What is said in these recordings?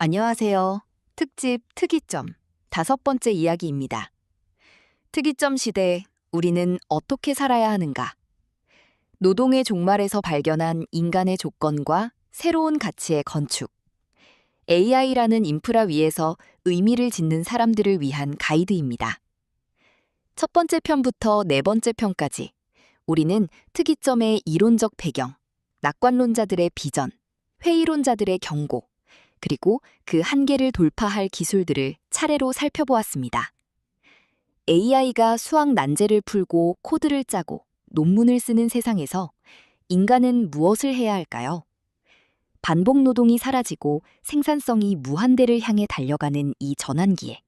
안녕하세요. 특집 특이점 5번째 이야기입니다. 특이점 시대, 우리는 어떻게 살아야 하는가? 노동의 종말에서 발견한 인간의 조건과 새로운 가치의 건축. AI라는 인프라 위에서 의미를 짓는 사람들을 위한 가이드입니다. 첫 번째 편부터 네 번째 편까지 우리는 특이점의 이론적 배경, 낙관론자들의 비전, 회의론자들의 경고, 그리고 그 한계를 돌파할 기술들을 차례로 살펴보았습니다. AI가 수학 난제를 풀고 코드를 짜고 논문을 쓰는 세상에서 인간은 무엇을 해야 할까요? 반복 노동이 사라지고 생산성이 무한대를 향해 달려가는 이 전환기에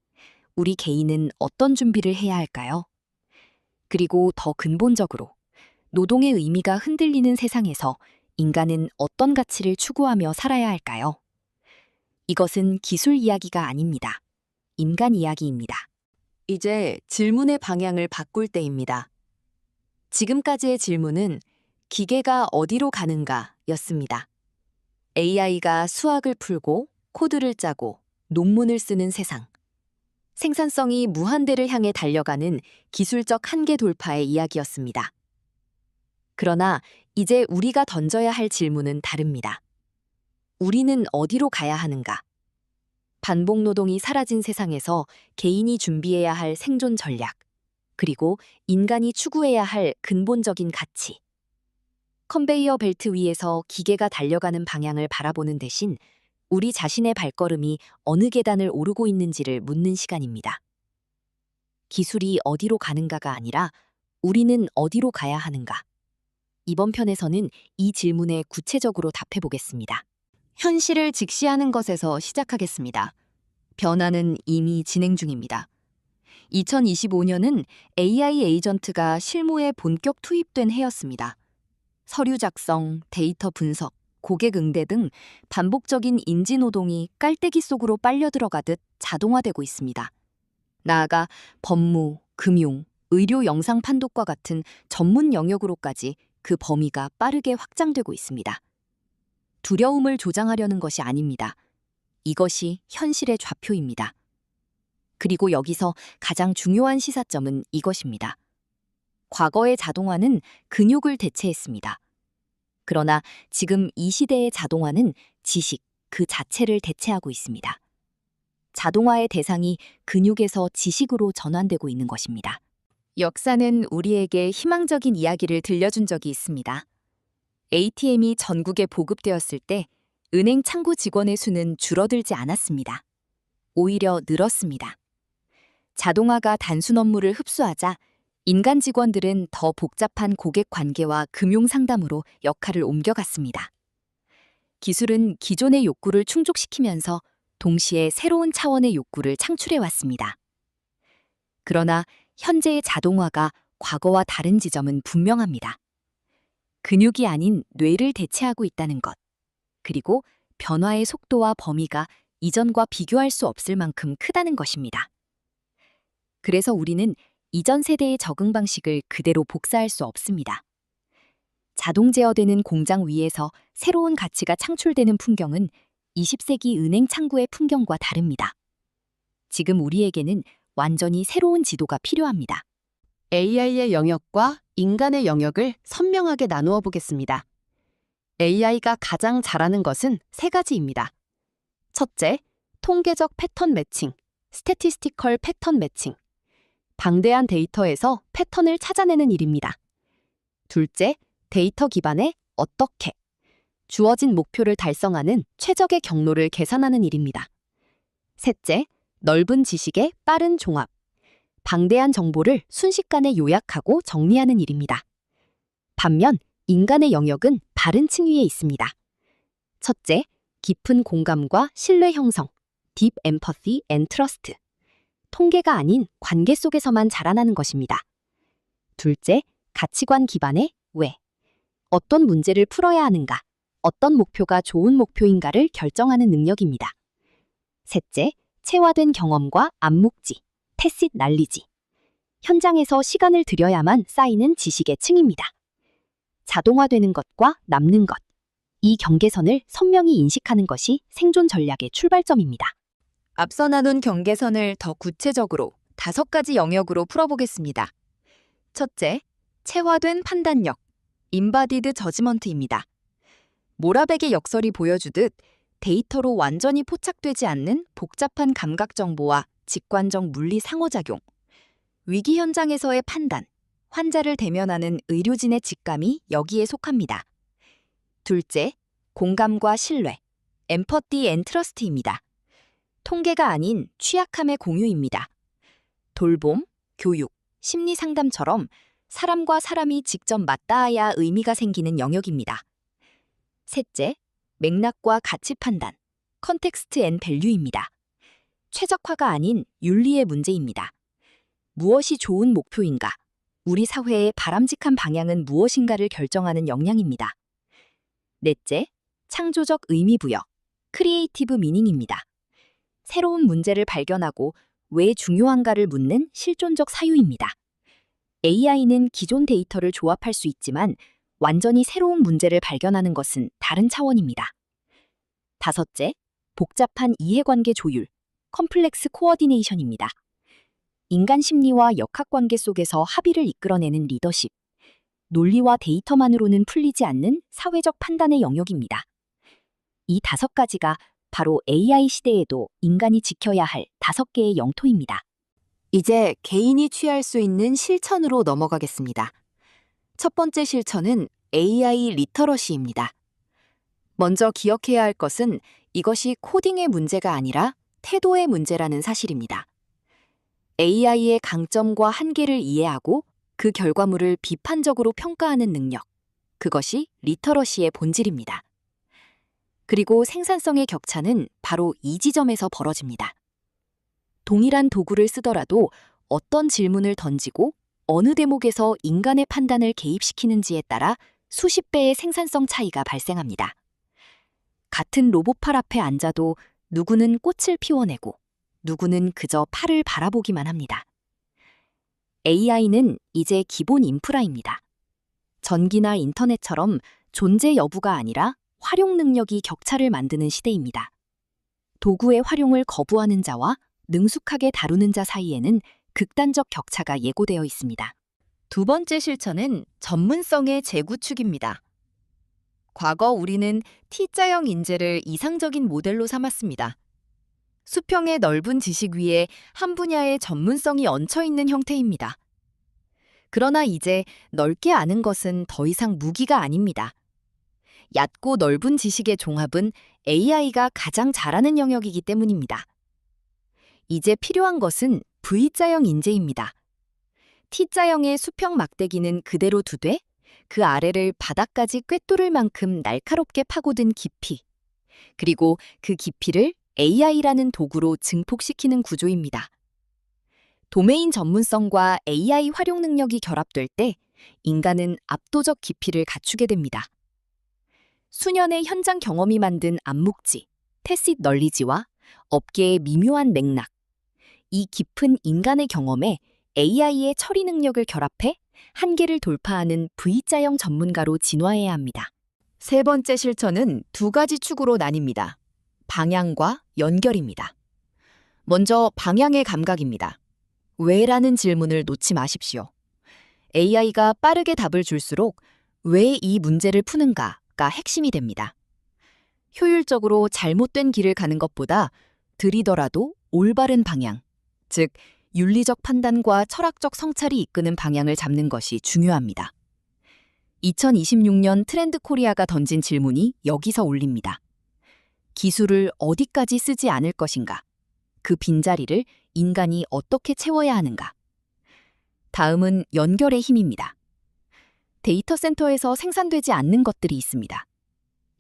우리 개인은 어떤 준비를 해야 할까요? 그리고 더 근본적으로 노동의 의미가 흔들리는 세상에서 인간은 어떤 가치를 추구하며 살아야 할까요? 이것은 기술 이야기가 아닙니다. 인간 이야기입니다. 이제 질문의 방향을 바꿀 때입니다. 지금까지의 질문은 기계가 어디로 가는가 였습니다. AI가 수학을 풀고 코드를 짜고 논문을 쓰는 세상. 생산성이 무한대를 향해 달려가는 기술적 한계 돌파의 이야기였습니다. 그러나 이제 우리가 던져야 할 질문은 다릅니다. 우리는 어디로 가야 하는가? 반복 노동이 사라진 세상에서 개인이 준비해야 할 생존 전략, 그리고 인간이 추구해야 할 근본적인 가치. 컨베이어 벨트 위에서 기계가 달려가는 방향을 바라보는 대신 우리 자신의 발걸음이 어느 계단을 오르고 있는지를 묻는 시간입니다. 기술이 어디로 가는가가 아니라 우리는 어디로 가야 하는가? 이번 편에서는 이 질문에 구체적으로 답해 보겠습니다. 현실을 직시하는 것에서 시작하겠습니다. 변화는 이미 진행 중입니다. 2025년은 AI 에이전트가 실무에 본격 투입된 해였습니다. 서류 작성, 데이터 분석, 고객 응대 등 반복적인 인지 노동이 깔때기 속으로 빨려 들어가듯 자동화되고 있습니다. 나아가 법무, 금융, 의료 영상 판독과 같은 전문 영역으로까지 그 범위가 빠르게 확장되고 있습니다. 두려움을 조장하려는 것이 아닙니다. 이것이 현실의 좌표입니다. 그리고 여기서 가장 중요한 시사점은 이것입니다. 과거의 자동화는 근육을 대체했습니다. 그러나 지금 이 시대의 자동화는 지식 그 자체를 대체하고 있습니다. 자동화의 대상이 근육에서 지식으로 전환되고 있는 것입니다. 역사는 우리에게 희망적인 이야기를 들려준 적이 있습니다. ATM이 전국에 보급되었을 때 은행 창구 직원의 수는 줄어들지 않았습니다. 오히려 늘었습니다. 자동화가 단순 업무를 흡수하자 인간 직원들은 더 복잡한 고객 관계와 금융 상담으로 역할을 옮겨갔습니다. 기술은 기존의 욕구를 충족시키면서 동시에 새로운 차원의 욕구를 창출해 왔습니다. 그러나 현재의 자동화가 과거와 다른 지점은 분명합니다. 근육이 아닌 뇌를 대체하고 있다는 것, 그리고 변화의 속도와 범위가 이전과 비교할 수 없을 만큼 크다는 것입니다. 그래서 우리는 이전 세대의 적응 방식을 그대로 복사할 수 없습니다. 자동 제어되는 공장 위에서 새로운 가치가 창출되는 풍경은 20세기 은행 창구의 풍경과 다릅니다. 지금 우리에게는 완전히 새로운 지도가 필요합니다. AI의 영역과 인간의 영역을 선명하게 나누어 보겠습니다. AI가 가장 잘하는 것은 세 가지입니다. 첫째, 통계적 패턴 매칭, 스태티스티컬 패턴 매칭. 방대한 데이터에서 패턴을 찾아내는 일입니다. 둘째, 데이터 기반의 어떻게. 주어진 목표를 달성하는 최적의 경로를 계산하는 일입니다. 셋째, 넓은 지식의 빠른 종합. 방대한 정보를 순식간에 요약하고 정리하는 일입니다. 반면 인간의 영역은 다른 층위에 있습니다. 첫째, 깊은 공감과 신뢰 형성, Deep Empathy and Trust. 통계가 아닌 관계 속에서만 자라나는 것입니다. 둘째, 가치관 기반의 왜. 어떤 문제를 풀어야 하는가, 어떤 목표가 좋은 목표인가를 결정하는 능력입니다. 셋째, 체화된 경험과 암묵지, 태싯 날리지. 현장에서 시간을 들여야만 쌓이는 지식의 층입니다. 자동화되는 것과 남는 것. 이 경계선을 선명히 인식하는 것이 생존 전략의 출발점입니다. 앞서 나눈 경계선을 더 구체적으로 5가지 영역으로 풀어보겠습니다. 첫째, 체화된 판단력, 인바디드 저지먼트입니다. 모라백의 역설이 보여주듯 데이터로 완전히 포착되지 않는 복잡한 감각 정보와 직관적 물리 상호작용, 위기 현장에서의 판단, 환자를 대면하는 의료진의 직감이 여기에 속합니다. 둘째, 공감과 신뢰, 엠퍼티 앤 트러스트입니다. 통계가 아닌 취약함의 공유입니다. 돌봄, 교육, 심리 상담처럼 사람과 사람이 직접 맞닿아야 의미가 생기는 영역입니다. 셋째, 맥락과 가치 판단, 컨텍스트 앤 밸류입니다. 최적화가 아닌 윤리의 문제입니다. 무엇이 좋은 목표인가? 우리 사회의 바람직한 방향은 무엇인가를 결정하는 역량입니다. 넷째, 창조적 의미 부여, 크리에이티브 미닝입니다. 새로운 문제를 발견하고 왜 중요한가를 묻는 실존적 사유입니다. AI는 기존 데이터를 조합할 수 있지만 완전히 새로운 문제를 발견하는 것은 다른 차원입니다. 다섯째, 복잡한 이해관계 조율, 컴플렉스 코어디네이션입니다. 인간 심리와 역학관계 속에서 합의를 이끌어내는 리더십, 논리와 데이터만으로는 풀리지 않는 사회적 판단의 영역입니다. 이 5가지가 바로 AI 시대에도 인간이 지켜야 할 5개의 영토입니다. 이제 개인이 취할 수 있는 실천으로 넘어가겠습니다. 첫 번째 실천은 AI 리터러시입니다. 먼저 기억해야 할 것은 이것이 코딩의 문제가 아니라 태도의 문제라는 사실입니다. AI의 강점과 한계를 이해하고 그 결과물을 비판적으로 평가하는 능력, 그것이 리터러시의 본질입니다. 그리고 생산성의 격차는 바로 이 지점에서 벌어집니다. 동일한 도구를 쓰더라도 어떤 질문을 던지고 어느 대목에서 인간의 판단을 개입시키는지에 따라 수십 배의 생산성 차이가 발생합니다. 같은 로봇팔 앞에 앉아도 누구는 꽃을 피워내고 누구는 그저 팔을 바라보기만 합니다. AI는 이제 기본 인프라입니다. 전기나 인터넷처럼 존재 여부가 아니라 활용 능력이 격차를 만드는 시대입니다. 도구의 활용을 거부하는 자와 능숙하게 다루는 자 사이에는 극단적 격차가 예고되어 있습니다. 두 번째 실천은 전문성의 재구축입니다. 과거 우리는 T자형 인재를 이상적인 모델로 삼았습니다. 수평의 넓은 지식 위에 한 분야의 전문성이 얹혀 있는 형태입니다. 그러나 이제 넓게 아는 것은 더 이상 무기가 아닙니다. 얕고 넓은 지식의 종합은 AI가 가장 잘하는 영역이기 때문입니다. 이제 필요한 것은 V자형 인재입니다. T자형의 수평 막대기는 그대로 두되 그 아래를 바닥까지 꿰뚫을 만큼 날카롭게 파고든 깊이, 그리고 그 깊이를 AI라는 도구로 증폭시키는 구조입니다. 도메인 전문성과 AI 활용 능력이 결합될 때 인간은 압도적 깊이를 갖추게 됩니다. 수년의 현장 경험이 만든 암묵지, 태싯 널리지와 업계의 미묘한 맥락, 이 깊은 인간의 경험에 AI의 처리 능력을 결합해 한계를 돌파하는 V자형 전문가로 진화해야 합니다. 세 번째 실천은 2가지 축으로 나뉩니다. 방향과 연결입니다. 먼저 방향의 감각입니다. 왜라는 질문을 놓지 마십시오. AI가 빠르게 답을 줄수록 왜 이 문제를 푸는가가 핵심이 됩니다. 효율적으로 잘못된 길을 가는 것보다 들이더라도 올바른 방향, 즉 윤리적 판단과 철학적 성찰이 이끄는 방향을 잡는 것이 중요합니다. 2026년 트렌드 코리아가 던진 질문이 여기서 올립니다. 기술을 어디까지 쓰지 않을 것인가? 그 빈자리를 인간이 어떻게 채워야 하는가? 다음은 연결의 힘입니다. 데이터 센터에서 생산되지 않는 것들이 있습니다.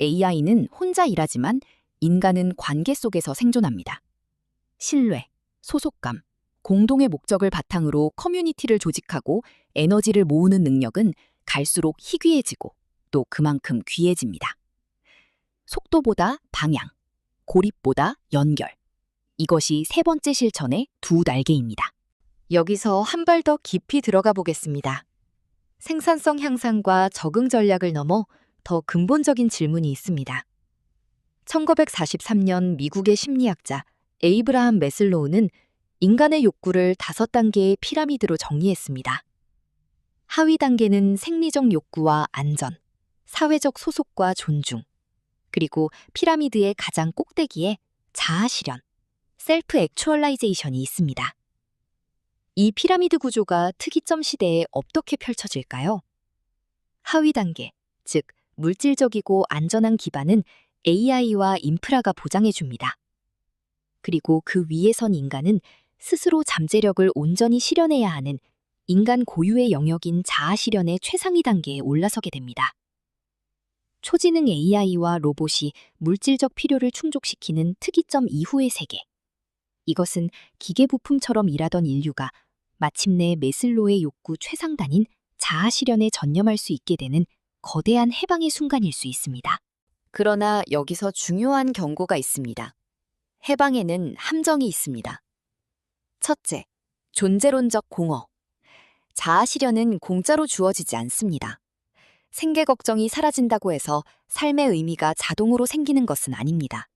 AI는 혼자 일하지만 인간은 관계 속에서 생존합니다. 신뢰, 소속감, 공동의 목적을 바탕으로 커뮤니티를 조직하고 에너지를 모으는 능력은 갈수록 희귀해지고 또 그만큼 귀해집니다. 속도보다 방향, 고립보다 연결. 이것이 세 번째 실천의 2날개입니다. 여기서 한 발 더 깊이 들어가 보겠습니다. 생산성 향상과 적응 전략을 넘어 더 근본적인 질문이 있습니다. 1943년 미국의 심리학자 에이브라함 매슬로우는 인간의 욕구를 5단계의 피라미드로 정리했습니다. 하위 단계는 생리적 욕구와 안전, 사회적 소속과 존중, 그리고 피라미드의 가장 꼭대기에 자아 실현, 셀프 액추얼라이제이션이 있습니다. 이 피라미드 구조가 특이점 시대에 어떻게 펼쳐질까요? 하위 단계, 즉 물질적이고 안전한 기반은 AI와 인프라가 보장해 줍니다. 그리고 그 위에 선 인간은 스스로 잠재력을 온전히 실현해야 하는 인간 고유의 영역인 자아 실현의 최상위 단계에 올라서게 됩니다. 초지능 AI와 로봇이 물질적 필요를 충족시키는 특이점 이후의 세계. 이것은 기계 부품처럼 일하던 인류가 마침내 매슬로의 욕구 최상단인 자아 실현에 전념할 수 있게 되는 거대한 해방의 순간일 수 있습니다. 그러나 여기서 중요한 경고가 있습니다. 해방에는 함정이 있습니다. 첫째, 존재론적 공허. 자아 실현은 공짜로 주어지지 않습니다. 생계 걱정이 사라진다고 해서 삶의 의미가 자동으로 생기는 것은 아닙니다.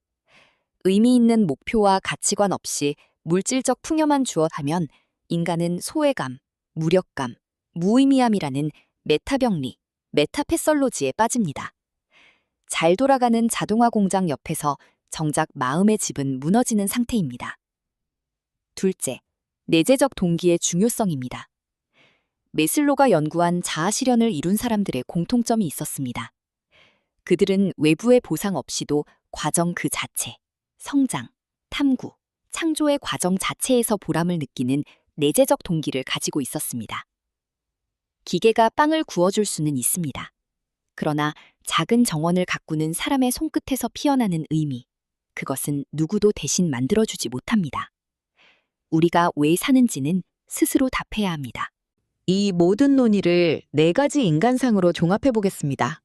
의미 있는 목표와 가치관 없이 물질적 풍요만 주어하면 인간은 소외감, 무력감, 무의미함이라는 메타병리, 메타패설로지에 빠집니다. 잘 돌아가는 자동화 공장 옆에서 정작 마음의 집은 무너지는 상태입니다. 둘째, 내재적 동기의 중요성입니다. 매슬로가 연구한 자아 실현을 이룬 사람들의 공통점이 있었습니다. 그들은 외부의 보상 없이도 과정 그 자체, 성장, 탐구, 창조의 과정 자체에서 보람을 느끼는 내재적 동기를 가지고 있었습니다. 기계가 빵을 구워줄 수는 있습니다. 그러나 작은 정원을 가꾸는 사람의 손끝에서 피어나는 의미, 그것은 누구도 대신 만들어주지 못합니다. 우리가 왜 사는지는 스스로 답해야 합니다. 이 모든 논의를 4가지 인간상으로 종합해 보겠습니다.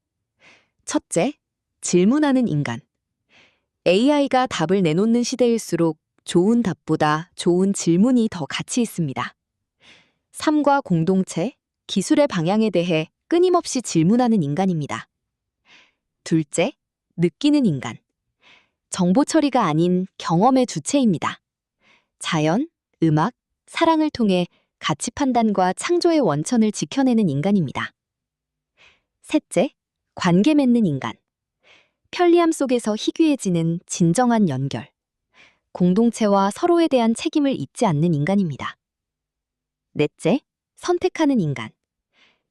첫째, 질문하는 인간. AI가 답을 내놓는 시대일수록 좋은 답보다 좋은 질문이 더 가치 있습니다. 삶과 공동체, 기술의 방향에 대해 끊임없이 질문하는 인간입니다. 둘째, 느끼는 인간. 정보 처리가 아닌 경험의 주체입니다. 자연, 음악, 사랑을 통해 가치 판단과 창조의 원천을 지켜내는 인간입니다. 셋째, 관계 맺는 인간. 편리함 속에서 희귀해지는 진정한 연결. 공동체와 서로에 대한 책임을 잊지 않는 인간입니다. 넷째, 선택하는 인간.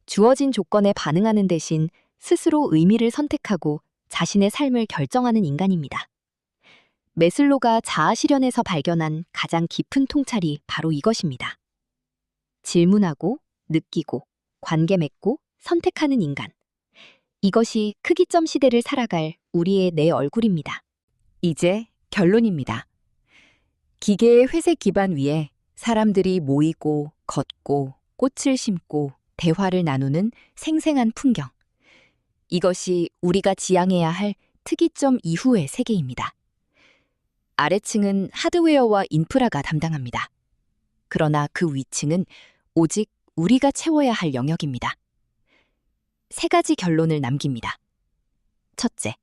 주어진 조건에 반응하는 대신 스스로 의미를 선택하고 자신의 삶을 결정하는 인간입니다. 매슬로가 자아 실현에서 발견한 가장 깊은 통찰이 바로 이것입니다. 질문하고, 느끼고, 관계 맺고, 선택하는 인간. 이것이 크기점 시대를 살아갈 우리의 내 얼굴입니다. 이제 결론입니다. 기계의 회색 기반 위에 사람들이 모이고, 걷고, 꽃을 심고, 대화를 나누는 생생한 풍경. 이것이 우리가 지향해야 할 특이점 이후의 세계입니다. 아래층은 하드웨어와 인프라가 담당합니다. 그러나 그 위층은 오직 우리가 채워야 할 영역입니다. 3가지 결론을 남깁니다. 첫째,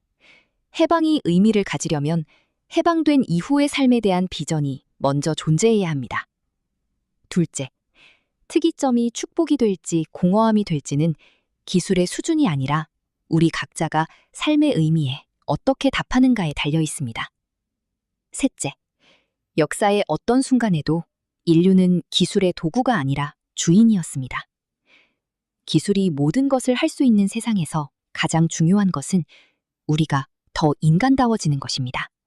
해방이 의미를 가지려면 해방된 이후의 삶에 대한 비전이 먼저 존재해야 합니다. 둘째, 특이점이 축복이 될지 공허함이 될지는 기술의 수준이 아니라 우리 각자가 삶의 의미에 어떻게 답하는가에 달려 있습니다. 셋째, 역사의 어떤 순간에도 인류는 기술의 도구가 아니라 주인이었습니다. 기술이 모든 것을 할 수 있는 세상에서 가장 중요한 것은 우리가 더 인간다워지는 것입니다.